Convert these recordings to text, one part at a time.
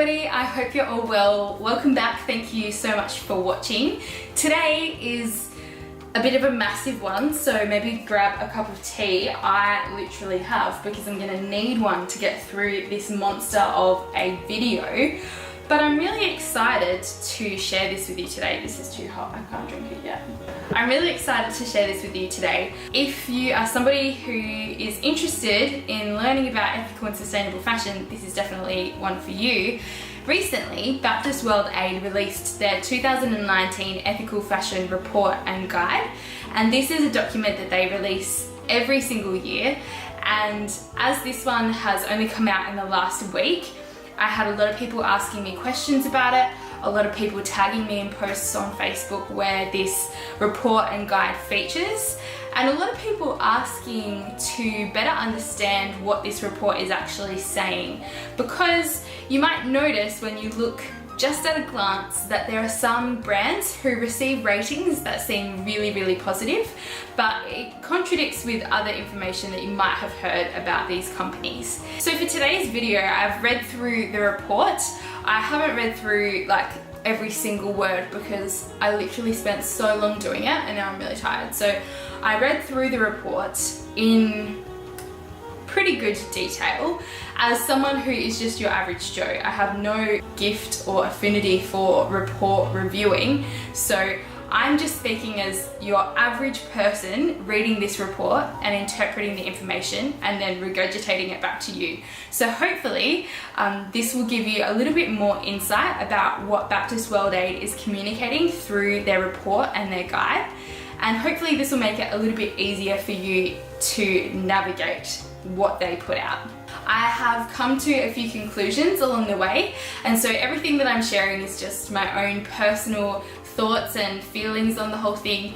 everybody, I hope you're all well. Welcome back, thank you so much for watching. Today is a bit of a massive one, so maybe grab a cup of tea. I literally have, because I'm gonna need one to get through this monster of a video. But I'm really excited to share this with you today. This is too hot, I can't drink it yet. I'm really excited to share this with you today. If you are somebody who is interested in learning about ethical and sustainable fashion, this is definitely one for you. Recently, Baptist World Aid released their 2019 Ethical Fashion Report and Guide, and this is a document that they release every single year. And as this one has only come out in the last week, I had a lot of people asking me questions about it, a lot of people tagging me in posts on Facebook where this report and guide features, and a lot of people asking to better understand what this report is actually saying. Because you might notice when you look just at a glance that there are some brands who receive ratings that seem really positive, but it contradicts with other information that you might have heard about these companies. So for today's video, I've read through the report. I haven't read through like every single word because I literally spent so long doing it and now I'm really tired. So I read through the report in pretty good detail. As someone who is just your average Joe, I have no gift or affinity for report reviewing, so I'm just speaking as your average person reading this report and interpreting the information and then regurgitating it back to you. So hopefully this will give you a little bit more insight about what Baptist World Aid is communicating through their report and their guide, and hopefully this will make it a little bit easier for you to navigate what they put out. I have come to a few conclusions along the way, and so everything that I'm sharing is just my own personal thoughts and feelings on the whole thing.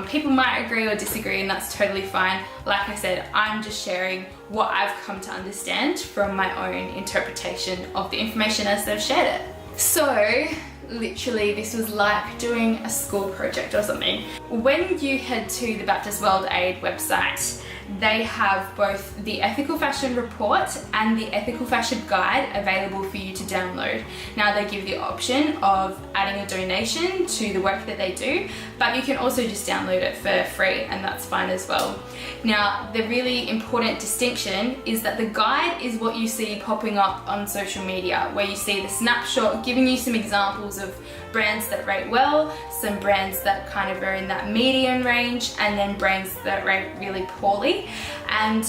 People might agree or disagree, and that's totally fine. Like I said, I'm just sharing what I've come to understand from my own interpretation of the information as they've shared it. So literally this was like doing a school project or something. When you head to the Baptist World Aid website, they have both the Ethical Fashion Report and the Ethical Fashion Guide available for you to download. Now they give the option of adding a donation to the work that they do, but you can also just download it for free, and that's fine as well. Now the really important distinction is that the guide is what you see popping up on social media, where you see the snapshot giving you some examples of brands that rate well, some brands that kind of are in that median range, and then brands that rate really poorly. And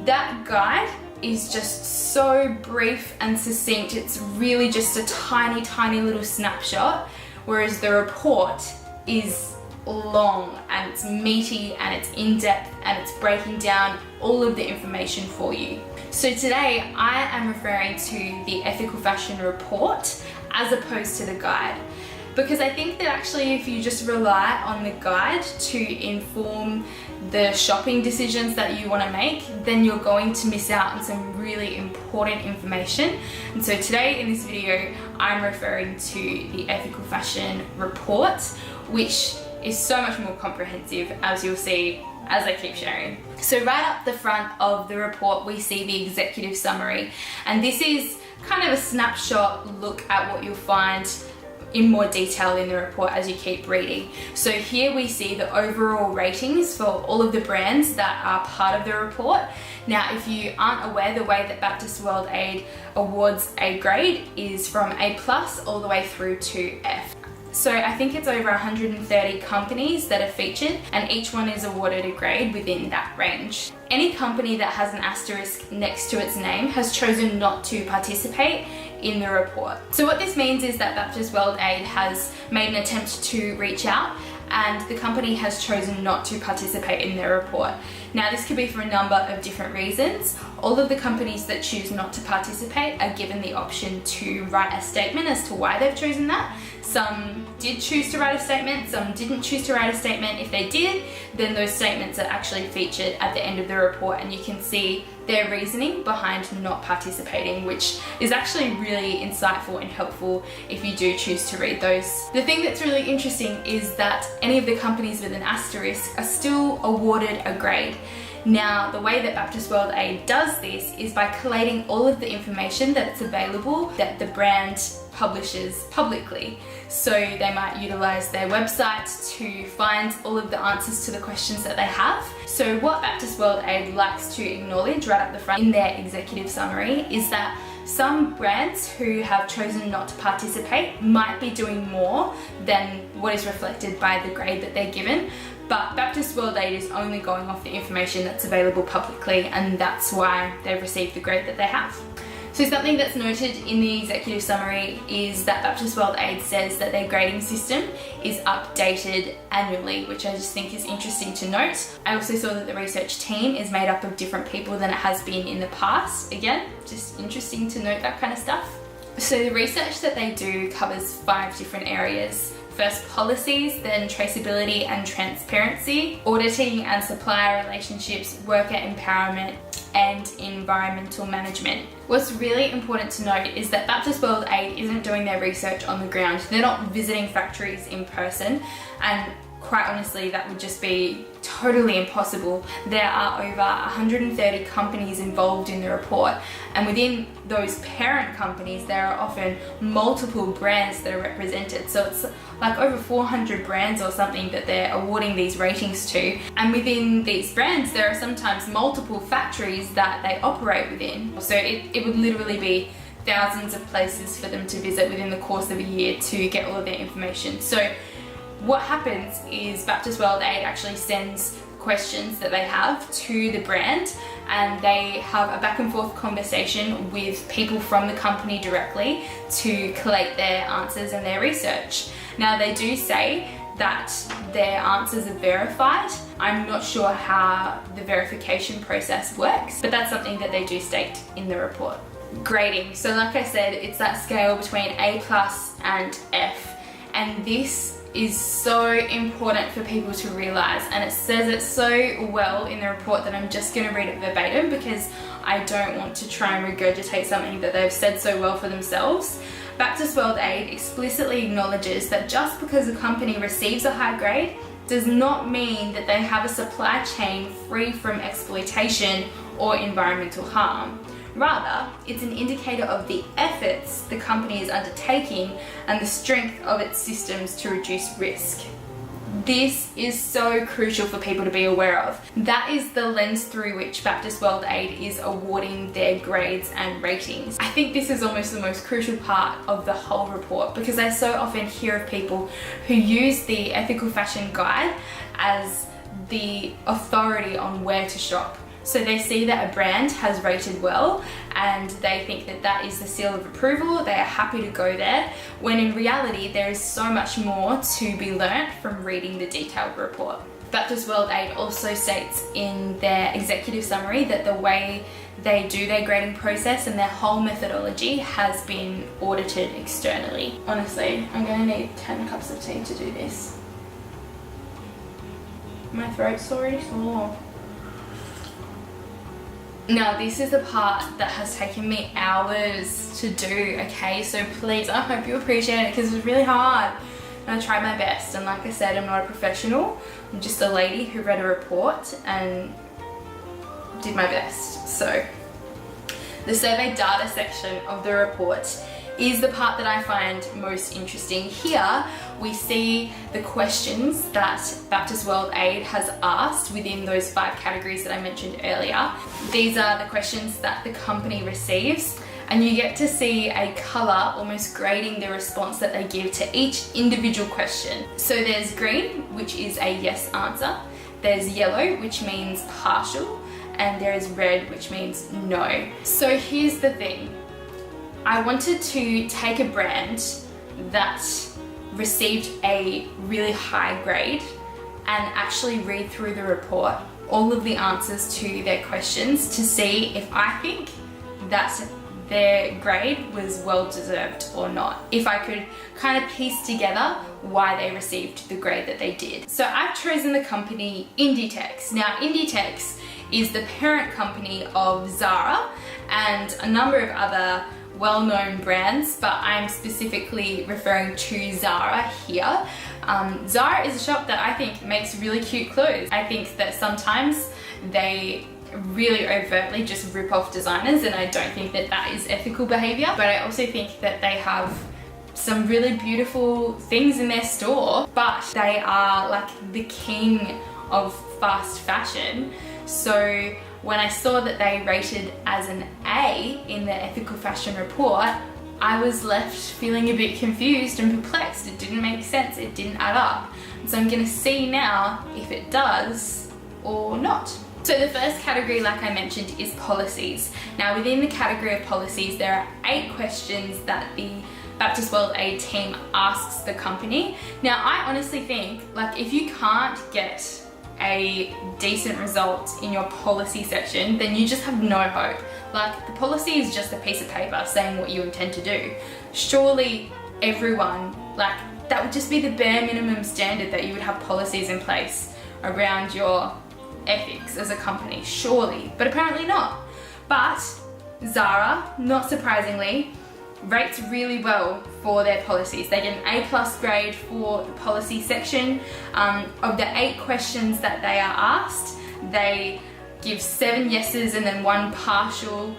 that guide is just so brief and succinct. It's really just a tiny little snapshot, whereas the report is long and it's meaty and it's in-depth and it's breaking down all of the information for you. So today I am referring to the Ethical Fashion Report as opposed to the guide, because I think that actually if you just rely on the guide to inform the shopping decisions that you want to make, then you're going to miss out on some really important information. And so today in this video I'm referring to the Ethical Fashion Report, which is so much more comprehensive, as you'll see as I keep sharing. So right up the front of the report we see the executive summary, and this is kind of a snapshot look at what you'll find in more detail in the report as you keep reading. So here we see the overall ratings for all of the brands that are part of the report. Now if you aren't aware, the way that Baptist World Aid awards a grade is from A+ all the way through to F. So I think it's over 130 companies that are featured, and each one is awarded a grade within that range. Any company that has an asterisk next to its name has chosen not to participate in the report. So what this means is that Baptist World Aid has made an attempt to reach out, and the company has chosen not to participate in their report. Now this could be for a number of different reasons. All of the companies that choose not to participate are given the option to write a statement as to why they've chosen that. Some did choose to write a statement, some didn't choose to write a statement. If they did, then those statements are actually featured at the end of the report, and you can see their reasoning behind not participating, which is actually really insightful and helpful if you do choose to read those. The thing that's really interesting is that any of the companies with an asterisk are still awarded a grade. Now, the way that Baptist World Aid does this is by collating all of the information that it's available that the brand publishes publicly. So they might utilize their website to find all of the answers to the questions that they have. So what Baptist World Aid likes to acknowledge right up the front in their executive summary is that some brands who have chosen not to participate might be doing more than what is reflected by the grade that they're given, but Baptist World Aid is only going off the information that's available publicly, and that's why they've received the grade that they have. So something that's noted in the executive summary is that Baptist World Aid says that their grading system is updated annually, which I just think is interesting to note. I also saw that the research team is made up of different people than it has been in the past. Again, just interesting to note that kind of stuff. So the research that they do covers 5 different areas. First, policies, then traceability and transparency, auditing and supplier relationships, worker empowerment, and environmental management. What's really important to note is that Baptist World Aid isn't doing their research on the ground. They're not visiting factories in person, and quite honestly, that would just be totally impossible. There are over 130 companies involved in the report, and within those parent companies, there are often multiple brands that are represented. So it's like over 400 brands or something that they're awarding these ratings to. And within these brands, there are sometimes multiple factories that they operate within. So it would literally be thousands of places for them to visit within the course of a year to get all of their information. So what happens is Baptist World Aid actually sends questions that they have to the brand, and they have a back and forth conversation with people from the company directly to collate their answers and their research. Now, they do say that their answers are verified. I'm not sure how the verification process works, but that's something that they do state in the report. Grading. So like I said, it's that scale between A+ and F, and this is so important for people to realize, and it says it so well in the report that I'm just going to read it verbatim because I don't want to try and regurgitate something that they've said so well for themselves. Baptist World Aid explicitly acknowledges that just because a company receives a high grade does not mean that they have a supply chain free from exploitation or environmental harm. Rather, it's an indicator of the efforts the company is undertaking and the strength of its systems to reduce risk. This is so crucial for people to be aware of. That is the lens through which Baptist World Aid is awarding their grades and ratings. I think this is almost the most crucial part of the whole report, because I so often hear of people who use the Ethical Fashion Guide as the authority on where to shop. So they see that a brand has rated well and they think that that is the seal of approval. They are happy to go there, when in reality there is so much more to be learnt from reading the detailed report. Baptist World Aid also states in their executive summary that the way they do their grading process and their whole methodology has been audited externally. Honestly, I'm going to need 10 cups of tea to do this. My throat's already sore. Now, this is the part that has taken me hours to do, okay? So please, I hope you appreciate it, because it's really hard. And I tried my best, and like I said, I'm not a professional. I'm just a lady who read a report and did my best. So, the survey data section of the report is the part that I find most interesting. Here we see the questions that Baptist World Aid has asked within those 5 categories that I mentioned earlier. These are the questions that the company receives, and you get to see a colour almost grading the response that they give to each individual question. So there's green, which is a yes answer, there's yellow, which means partial, and there is red, which means no. So here's the thing. I wanted to take a brand that received a really high grade and actually read through the report, all of the answers to their questions, to see if I think that their grade was well deserved or not. If I could kind of piece together why they received the grade that they did. So I've chosen the company Inditex. Now, Inditex is the parent company of Zara and a number of other well-known brands, but I'm specifically referring to Zara here. Zara is a shop that I think makes really cute clothes. I think that sometimes they really overtly just rip off designers, and I don't think that that is ethical behavior. But I also think that they have some really beautiful things in their store, but they are like the king of fast fashion. So when I saw that they rated as an A in their ethical fashion report, I was left feeling a bit confused and perplexed. It didn't make sense, it didn't add up. And so I'm gonna see now if it does or not. So the first category, like I mentioned, is policies. Now within the category of policies, there are 8 questions that the Baptist World Aid team asks the company. Now I honestly think, like, if you can't get a decent result in your policy section, then you just have no hope. Like, the policy is just a piece of paper saying what you intend to do. Surely everyone, like, that would just be the bare minimum standard, that you would have policies in place around your ethics as a company, surely, but apparently not. But Zara, not surprisingly, rates really well for their policies. They get an A+ grade for the policy section. Of the 8 questions that they are asked, they give 7 yeses and then 1 partial.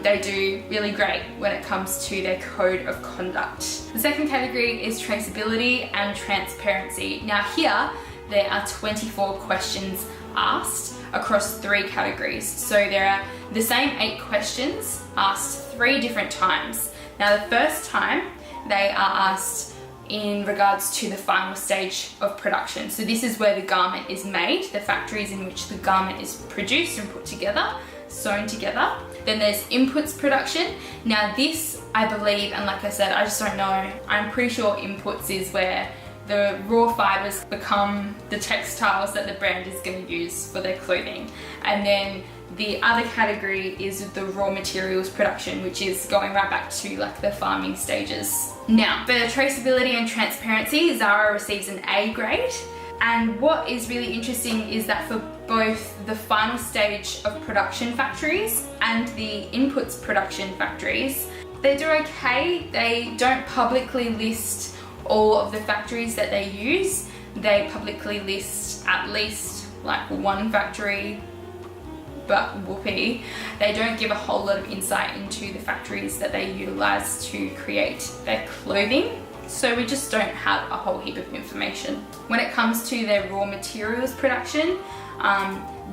They do really great when it comes to their code of conduct. The second category is traceability and transparency. Now here, there are 24 questions asked across 3 categories. So there are the same 8 questions asked 3 different times. Now the first time, they are asked in regards to the final stage of production. So this is where the garment is made, the factories in which the garment is produced and put together, sewn together. Then there's inputs production. Now this, I believe, and like I said, I just don't know, I'm pretty sure inputs is where the raw fibers become the textiles that the brand is going to use for their clothing. And then the other category is the raw materials production, which is going right back to like the farming stages. Now, for traceability and transparency, Zara receives an A grade. And what is really interesting is that for both the final stage of production factories and the inputs production factories, they do okay. They don't publicly list all of the factories that they use. They publicly list at least like 1 factory, but whoopee. They don't give a whole lot of insight into the factories that they utilize to create their clothing. So we just don't have a whole heap of information. When it comes to their raw materials production,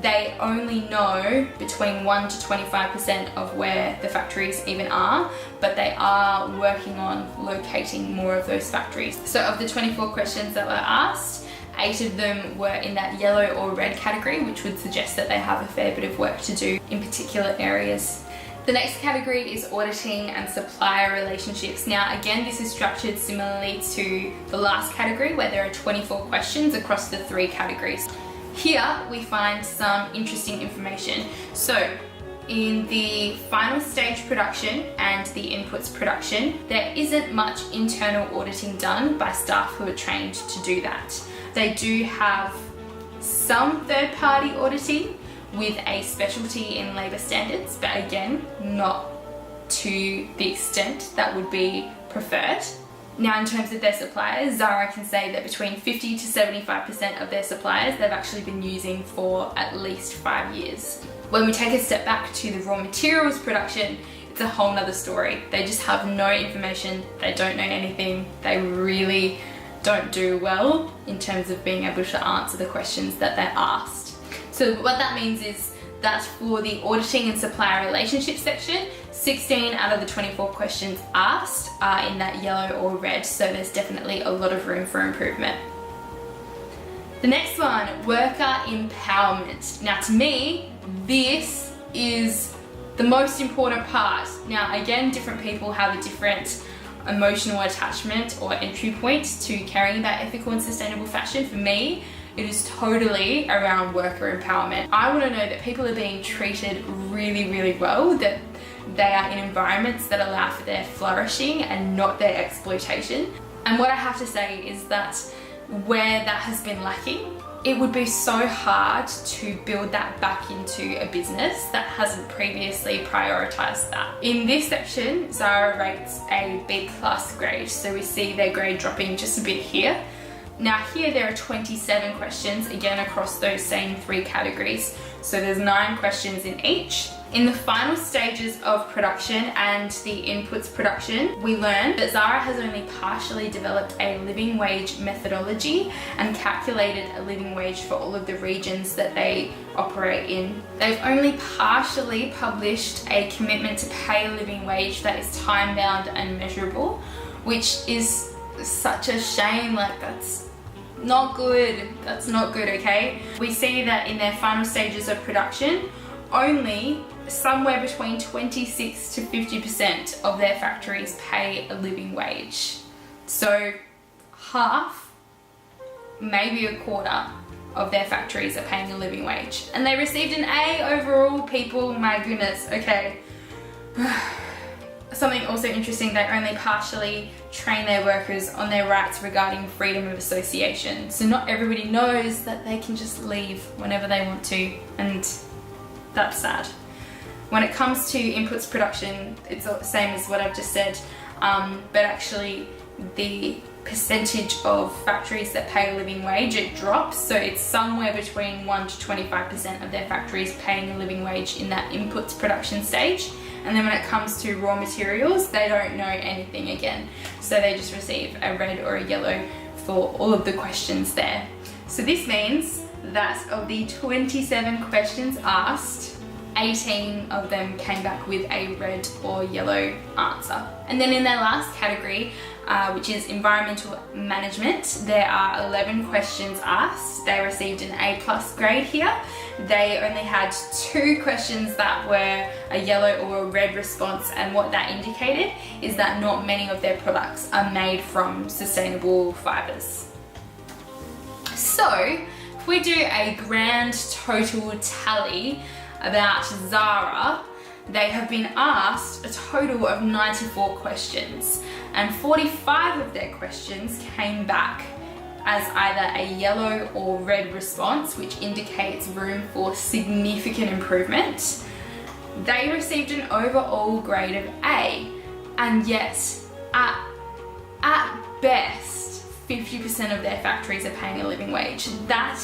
they only know between 1 to 25% of where the factories even are, but they are working on locating more of those factories. So of the 24 questions that were asked, 8 of them were in that yellow or red category, which would suggest that they have a fair bit of work to do in particular areas. The next category is auditing and supplier relationships. Now again, this is structured similarly to the last category, where there are 24 questions across the 3 categories. Here we find some interesting information. So in the final stage production and the inputs production, there isn't much internal auditing done by staff who are trained to do that. They do have some third-party auditing with a specialty in labour standards, but again, not to the extent that would be preferred. Now in terms of their suppliers, Zara can say that between 50 to 75% of their suppliers they've actually been using for at least 5 years. When we take a step back to the raw materials production, it's a whole nother story. They just have no information, they don't know anything, they really don't do well in terms of being able to answer the questions that they're asked. So what that means is that for the auditing and supplier relationship section, 16 out of the 24 questions asked are in that yellow or red, so there's definitely a lot of room for improvement. The next one, worker empowerment. Now to me, this is the most important part. Now again, different people have a different emotional attachment or entry point to caring about ethical and sustainable fashion. For me, it is totally around worker empowerment. I want to know that people are being treated really, really well, that they are in environments that allow for their flourishing and not their exploitation. And what I have to say is that where that has been lacking, it would be so hard to build that back into a business that hasn't previously prioritized that. In this section, Zara rates a B+ grade, so we see their grade dropping just a bit here. Now here there are 27 questions, again across those same 3 categories. So there's 9 questions in each. In the final stages of production and the inputs production, we learned that Zara has only partially developed a living wage methodology and calculated a living wage for all of the regions that they operate in. They've only partially published a commitment to pay a living wage that is time-bound and measurable, which is such a shame. Like, that's not good. That's not good, okay? We see that in their final stages of production, only somewhere between 26 to 50% of their factories pay a living wage. So half, maybe a quarter of their factories are paying a living wage. And they received an A overall, people, my goodness, okay. Something also interesting, they only partially train their workers on their rights regarding freedom of association. So not everybody knows that they can just leave whenever they want to, and that's sad. When it comes to inputs production, it's the same as what I've just said, but actually the percentage of factories that pay a living wage, it drops. So it's somewhere between 1 to 25% of their factories paying a living wage in that inputs production stage. And then when it comes to raw materials, they don't know anything again. So they just receive a red or a yellow for all of the questions there. So this means that of the 27 questions asked, 18 of them came back with a red or yellow answer. And then in their last category, which is environmental management, there are 11 questions asked. They received an A+ grade here. They only had 2 questions that were a yellow or a red response, and what that indicated is that not many of their products are made from sustainable fibres. So if we do a grand total tally about Zara, they have been asked a total of 94 questions, and 45 of their questions came back as either a yellow or red response, which indicates room for significant improvement. They received an overall grade of A, and yet at best 50% of their factories are paying a living wage. That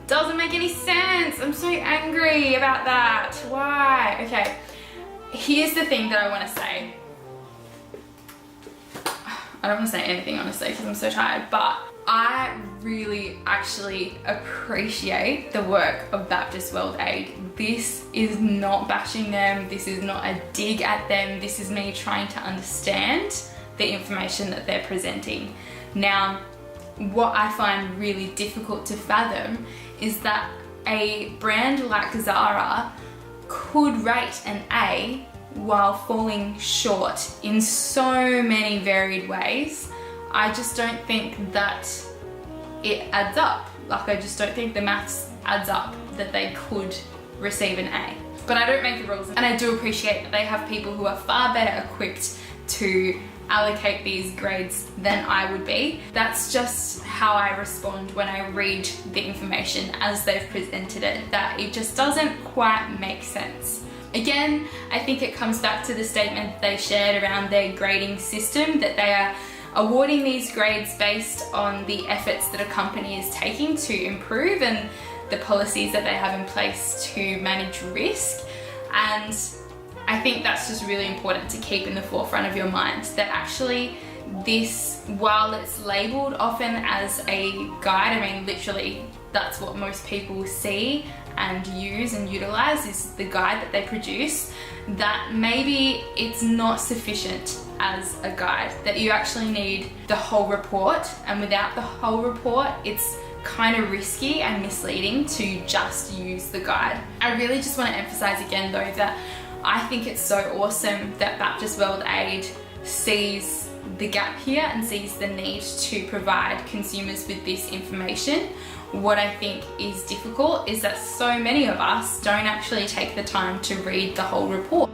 doesn't make any sense. I'm so angry about that. Why? Okay, here's the thing that I want to say. I don't want to say anything honestly because I'm so tired, but I really actually appreciate the work of Baptist World Aid. This is not bashing them, this is not a dig at them, this is me trying to understand the information that they're presenting. Now, what I find really difficult to fathom is that a brand like Zara could rate an A while falling short in so many varied ways. I just don't think that it adds up. Like, I just don't think the maths adds up that they could receive an A. But I don't make the rules, and I do appreciate that they have people who are far better equipped to allocate these grades than I would be. That's just how I respond when I read the information as they've presented it, that it just doesn't quite make sense. Again, I think it comes back to the statement that they shared around their grading system, that they are awarding these grades based on the efforts that a company is taking to improve and the policies that they have in place to manage risk. And I think that's just really important to keep in the forefront of your mind, that actually this, while it's labelled often as a guide, I mean literally that's what most people see and use and utilise is the guide that they produce, that maybe it's not sufficient as a guide, that you actually need the whole report, and without the whole report it's kind of risky and misleading to just use the guide. I really just want to emphasise again though that I think it's so awesome that Baptist World Aid sees the gap here and sees the need to provide consumers with this information. What I think is difficult is that so many of us don't actually take the time to read the whole report.